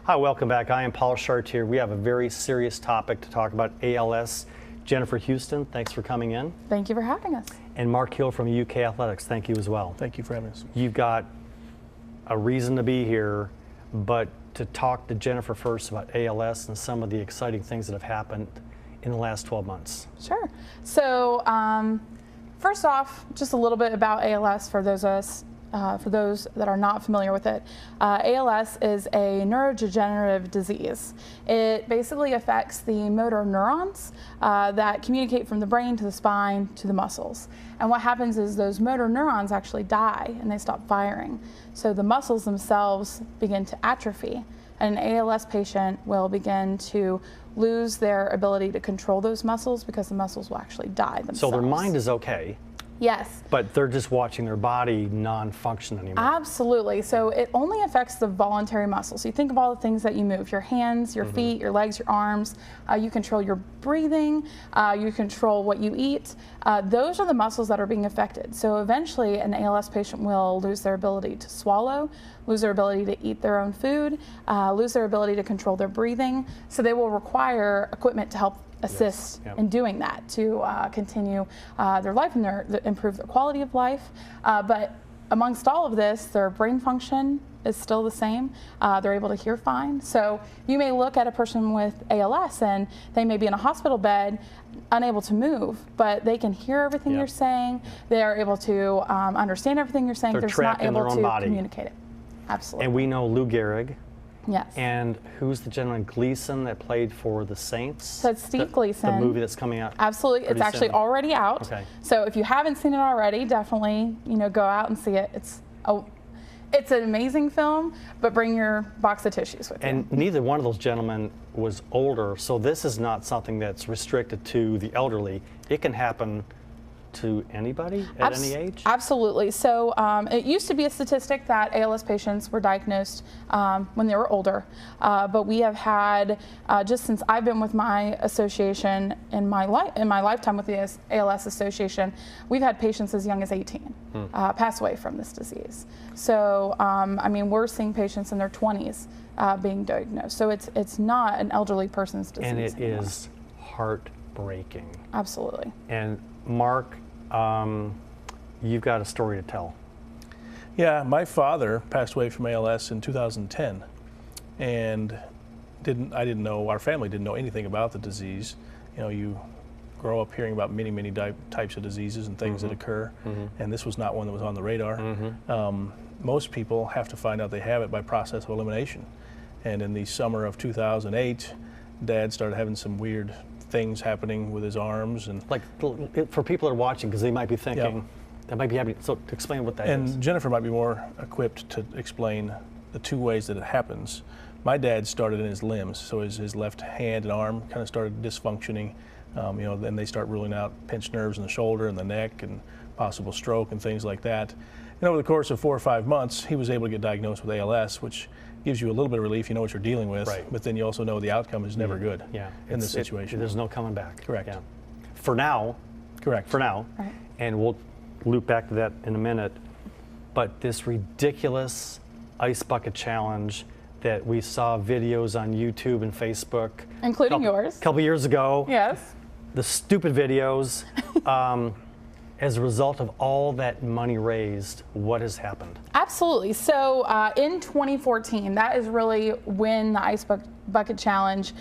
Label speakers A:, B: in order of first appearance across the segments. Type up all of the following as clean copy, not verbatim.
A: Hi, welcome back. I am Paul Chartier. We have a very serious topic to talk about, ALS. Jennifer Houston, thanks for coming in.
B: Thank you for having us.
A: And Mark Hill from UK Athletics, thank you as well.
C: Thank you for having us.
A: You've got a reason to be here, but to talk to Jennifer first about ALS and some of the exciting things that have happened in the last 12 months.
B: Sure. So first off, just a little bit about ALS for those that are not familiar with it. ALS is a neurodegenerative disease. It basically affects the motor neurons that communicate from the brain to the spine to the muscles. And what happens is those motor neurons actually die and they stop firing. So the muscles themselves begin to atrophy. And an ALS patient will begin to lose their ability to control those muscles because the muscles will actually die themselves.
A: So their mind is okay.
B: Yes.
A: But they're just watching their body non-function anymore.
B: Absolutely. So it only affects the voluntary muscles. So you think of all the things that you move, your hands, your feet, your legs, your arms. You control your breathing. You control what you eat. Those are the muscles that are being affected. So eventually an ALS patient will lose their ability to swallow, lose their ability to eat their own food, lose their ability to control their breathing. So they will require equipment to help assist in doing that, to continue their life and improve their quality of life. But amongst all of this, their brain function is still the same. They're able to hear fine. So you may look at a person with ALS and they may be in a hospital bed, unable to move, but they can hear everything you're saying. They are able to understand everything you're saying.
A: They're
B: just
A: trapped
B: not
A: in their
B: able
A: own
B: to
A: body.
B: communicate it. Absolutely.
A: And we know Lou Gehrig.
B: Yes.
A: And who's the gentleman, Gleason, that played for the Saints?
B: So it's Steve Gleason.
A: The movie that's coming out.
B: Absolutely. It's actually
A: soon.
B: Already out.
A: Okay.
B: So if you haven't seen it already, definitely, go out and see it. It's an amazing film, but bring your box of tissues with you.
A: And neither one of those gentlemen was older, so this is not something that's restricted to the elderly. It can happen to anybody at any age?
B: Absolutely. So it used to be a statistic that ALS patients were diagnosed when they were older, but we have had, just since I've been with my association in my lifetime with the ALS Association, we've had patients as young as 18 pass away from this disease. So I mean, we're seeing patients in their 20s being diagnosed. So it's not an elderly person's disease.
A: And it
B: anymore.
A: is heartbreaking.
B: Absolutely.
A: And Mark, you've got a story to tell.
C: Yeah, my father passed away from ALS in 2010, and I didn't know, our family didn't know anything about the disease. You grow up hearing about many types of diseases and things that occur, and this was not one that was on the radar. Most people have to find out they have it by process of elimination. And in the summer of 2008, Dad started having some weird things happening with his arms, and
A: Like, for people that are watching, because they might be thinking, that might be happening, so explain what that is.
C: And Jennifer might be more equipped to explain the two ways that it happens. My dad started in his limbs, so his left hand and arm kind of started dysfunctioning. Then they start ruling out pinched nerves in the shoulder and the neck and possible stroke and things like that. And over the course of 4 or 5 months, he was able to get diagnosed with ALS, which gives you a little bit of relief. You know what you're dealing with, but then you also know the outcome is never good in this situation.
A: There's no coming back.
C: Correct.
A: Yeah. For now.
C: Correct.
A: For now.
B: Right.
A: And we'll loop back to that in a minute. But this ridiculous ice bucket challenge that we saw videos on YouTube and Facebook.
B: Including yours.
A: A couple years ago.
B: Yes.
A: The stupid videos. As a result of all that money raised, what has happened?
B: Absolutely. So in 2014, that is really when the Ice Bucket Challenge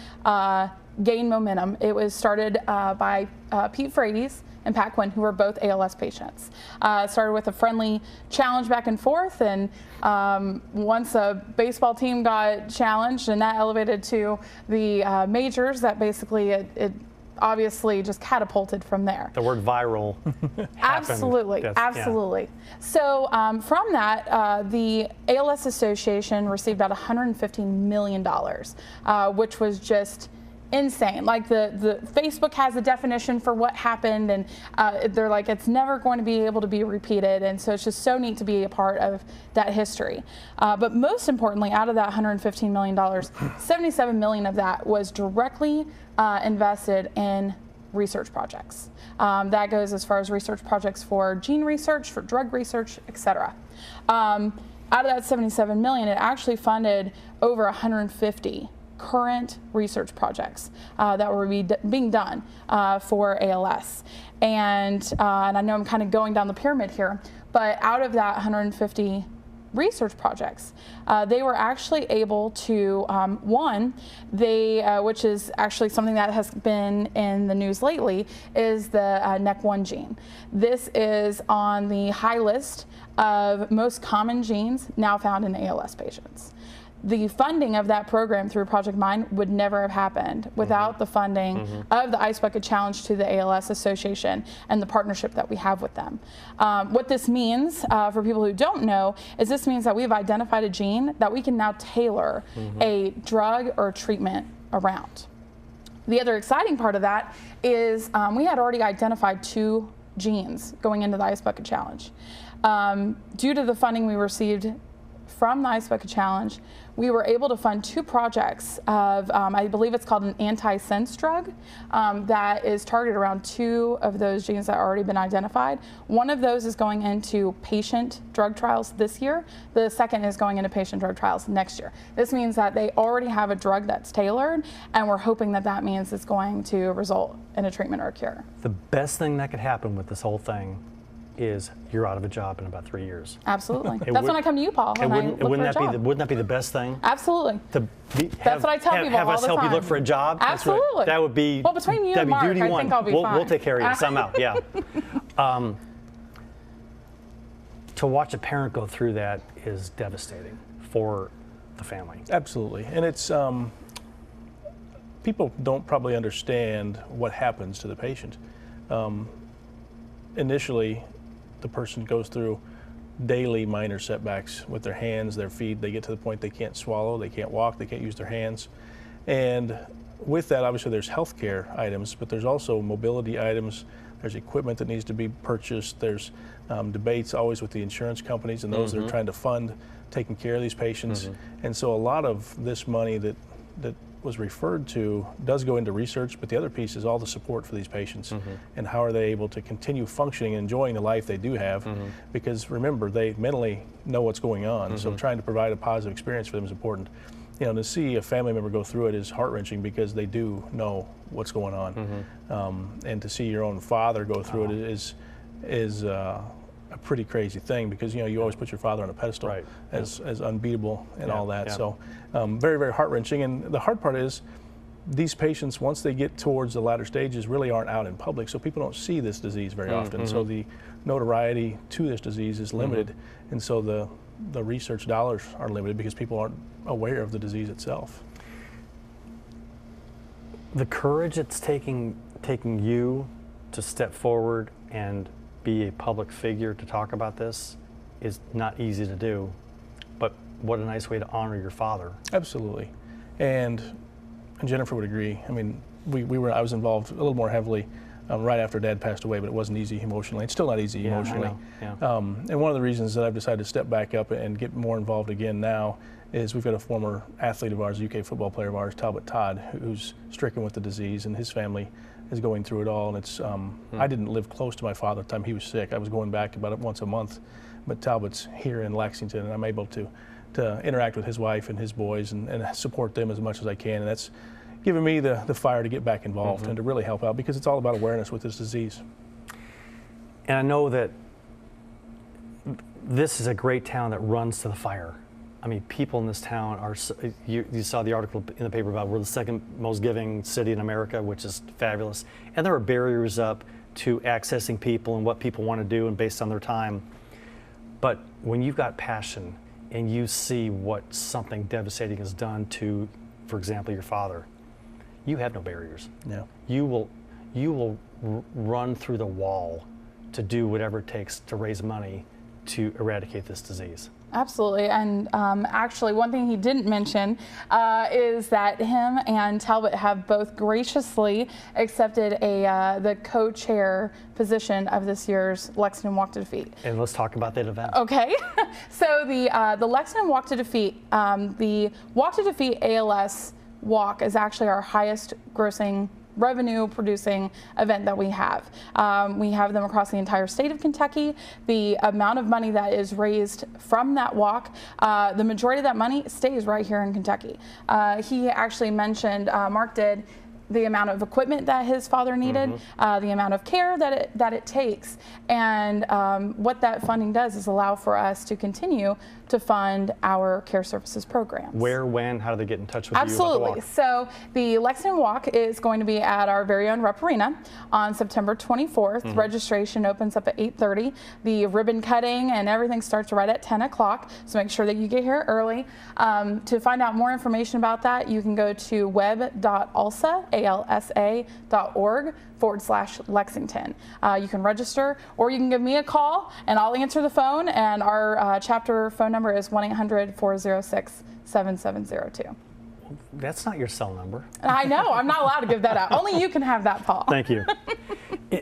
B: gained momentum. It was started by Pete Frates and Pat Quinn, who were both ALS patients. It started with a friendly challenge back and forth, and once a baseball team got challenged, and that elevated to the majors, that basically it obviously just catapulted from there.
A: The word viral
B: Absolutely, absolutely. Yeah. So from that, the ALS Association received about $115 million, which was just insane. Like the Facebook has a definition for what happened, and they're like, it's never going to be able to be repeated, and so it's just so neat to be a part of that history. But most importantly, out of that $115 million, $77 million of that was directly invested in research projects. That goes as far as research projects for gene research, for drug research, etc. out of that $77 million, it actually funded over 150 current research projects that were being done for ALS. And I know I'm kind of going down the pyramid here, but out of that 150 research projects, they were actually able to, which is actually something that has been in the news lately, is the NEC1 gene. This is on the high list of most common genes now found in ALS patients. The funding of that program through Project Mind would never have happened without the funding of the Ice Bucket Challenge to the ALS Association and the partnership that we have with them. What this means, for people who don't know, is this means that we've identified a gene that we can now tailor a drug or treatment around. The other exciting part of that is we had already identified 2 genes going into the Ice Bucket Challenge. Due to the funding we received from the Ice Bucket Challenge, we were able to fund 2 projects of, I believe it's called an antisense drug, that is targeted around 2 of those genes that have already been identified. One of those is going into patient drug trials this year. The second is going into patient drug trials next year. This means that they already have a drug that's tailored, and we're hoping that that means it's going to result in a treatment or a cure.
A: The best thing that could happen with this whole thing is you're out of a job in about 3 years.
B: Absolutely. That's when I come to you, Paul.
A: Wouldn't that be the best thing?
B: Absolutely.
A: That's
B: what I tell people
A: have
B: all
A: us
B: the
A: help
B: time.
A: you look for a job?
B: Absolutely.
A: That would be.
B: Well, between you and Mark, I think I'll be fine.
A: We'll take care of you somehow. Yeah. To watch a parent go through that is devastating for the family.
C: Absolutely, and it's people don't probably understand what happens to the patient. Initially, the person goes through daily minor setbacks with their hands, their feet. They get to the point they can't swallow, they can't walk, they can't use their hands. And with that, obviously there's healthcare items, but there's also mobility items. There's equipment that needs to be purchased. There's debates always with the insurance companies and those that are trying to fund taking care of these patients. And so a lot of this money that was referred to does go into research, but the other piece is all the support for these patients and how are they able to continue functioning and enjoying the life they do have, because remember, they mentally know what's going on, so trying to provide a positive experience for them is important. You know, to see a family member go through it is heart-wrenching because they do know what's going on. And to see your own father go through it is a pretty crazy thing, because you know you always put your father on a pedestal as unbeatable and all that. So very, very heart-wrenching. And the hard part is these patients, once they get towards the latter stages, really aren't out in public, so people don't see this disease very often. So the notoriety to this disease is limited, and so the research dollars are limited because people aren't aware of the disease itself.
A: The courage it's taking you to step forward and be a public figure to talk about this is not easy to do, but what a nice way to honor your father.
C: Absolutely, and Jennifer would agree. I mean, I was involved a little more heavily right after Dad passed away, but it wasn't easy emotionally. It's still not easy emotionally. And one of the reasons that I've decided to step back up and get more involved again now is we've got a former athlete of ours, a UK football player of ours, Talbot Todd, who's stricken with the disease, and his family is going through it all. And it's I didn't live close to my father at the time he was sick. I was going back about once a month, but Talbot's here in Lexington, and I'm able to interact with his wife and his boys and support them as much as I can. And that's given me the fire to get back involved and to really help out, because it's all about awareness with this disease.
A: And I know that this is a great town that runs to the fire. I mean, people in this town are, you saw the article in the paper about we're the second most giving city in America, which is fabulous. And there are barriers up to accessing people and what people want to do and based on their time. But when you've got passion and you see what something devastating has done to, for example, your father, you have no barriers.
C: No.
A: You will run through the wall to do whatever it takes to raise money to eradicate this disease.
B: Absolutely, and actually one thing he didn't mention is that him and Talbot have both graciously accepted the co-chair position of this year's Lexington Walk to Defeat.
A: And let's talk about that event.
B: Okay, so the Lexington Walk to Defeat, the Walk to Defeat ALS walk is actually our highest grossing revenue producing event that we have. We have them across the entire state of Kentucky. The amount of money that is raised from that walk, the majority of that money stays right here in Kentucky. He actually mentioned, Mark did, the amount of equipment that his father needed, the amount of care that it takes, and what that funding does is allow for us to continue to fund our care services programs.
A: Where, when, how do they get in touch with
B: Absolutely.
A: you about the walk?
B: So the Lexington Walk is going to be at our very own Rep Arena on September 24th. Registration opens up at 8:30. The ribbon cutting and everything starts right at 10 o'clock. So make sure that you get here early. To find out more information about that, you can go to web.alsa.org/Lexington. You can register, or you can give me a call and I'll answer the phone, and our chapter phone number is 1-800-406-7702.
A: That's not your cell number.
B: I know, I'm not allowed to give that out. Only you can have that, Paul.
A: Thank you.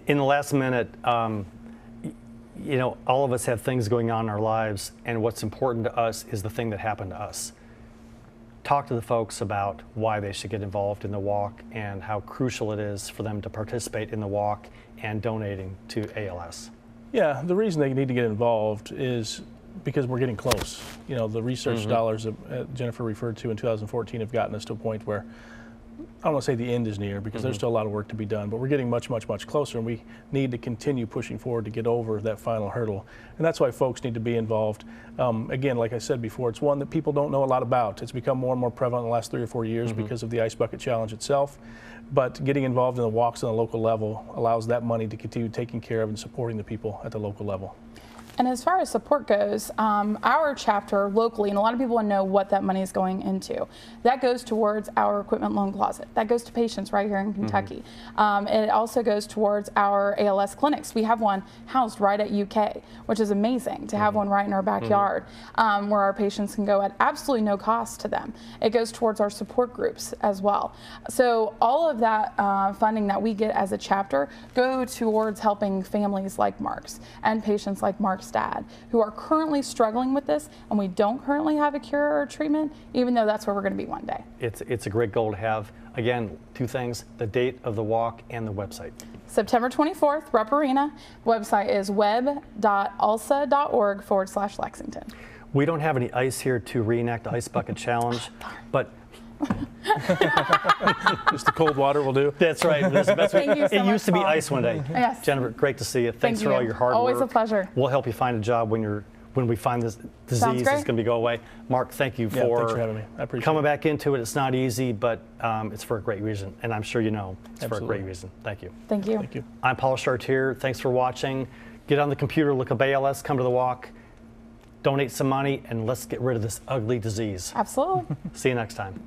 A: In the last minute, you know, all of us have things going on in our lives, and what's important to us is the thing that happened to us. Talk to the folks about why they should get involved in the walk and how crucial it is for them to participate in the walk and donating to ALS.
C: Yeah, the reason they need to get involved is because we're getting close. You know, the research dollars that Jennifer referred to in 2014 have gotten us to a point where, I don't want to say the end is near, because there's still a lot of work to be done, but we're getting much, much, much closer, and we need to continue pushing forward to get over that final hurdle. And that's why folks need to be involved. Again, like I said before, it's one that people don't know a lot about. It's become more and more prevalent in the last 3 or 4 years because of the Ice Bucket Challenge itself. But getting involved in the walks on the local level allows that money to continue taking care of and supporting the people at the local level.
B: And as far as support goes, our chapter locally, and a lot of people want to know what that money is going into, that goes towards our equipment loan closet. That goes to patients right here in Kentucky. It also goes towards our ALS clinics. We have one housed right at UK, which is amazing to have one right in our backyard, where our patients can go at absolutely no cost to them. It goes towards our support groups as well. So all of that funding that we get as a chapter go towards helping families like Mark's and patients like Mark's dad, who are currently struggling with this, and we don't currently have a cure or a treatment, even though that's where we're going to be one day.
A: It's a great goal to have. Again, 2 things, the date of the walk and the website.
B: September 24th, Rep Arena. Website is web.alsa.org/Lexington.
A: We don't have any ice here to reenact the Ice Bucket Challenge, but
C: Just the cold water will do.
A: that's right. That's the best way.
B: Thank you so
A: It
B: much,
A: used to be
B: Paul.
A: ice one day.
B: Yes.
A: Jennifer, great to see you. Thanks
B: Thank
A: for all
B: you.
A: your hard
B: Always
A: work.
B: a pleasure.
A: We'll help you find a job when we find this disease
B: great.
A: is going to go away. Mark, thank you
C: Yeah,
A: for
C: thanks for having me. I appreciate
A: coming
C: it.
A: back into it. It's not easy, but it's for a great reason, and I'm sure you know it's for a
C: Absolutely.
A: great reason. Thank you.
B: Thank you.
C: Thank you.
A: I'm Paul Chartier. Thanks for watching. Get on the computer, look up ALS, come to the walk, donate some money, and let's get rid of this ugly disease.
B: Absolutely.
A: See you next time.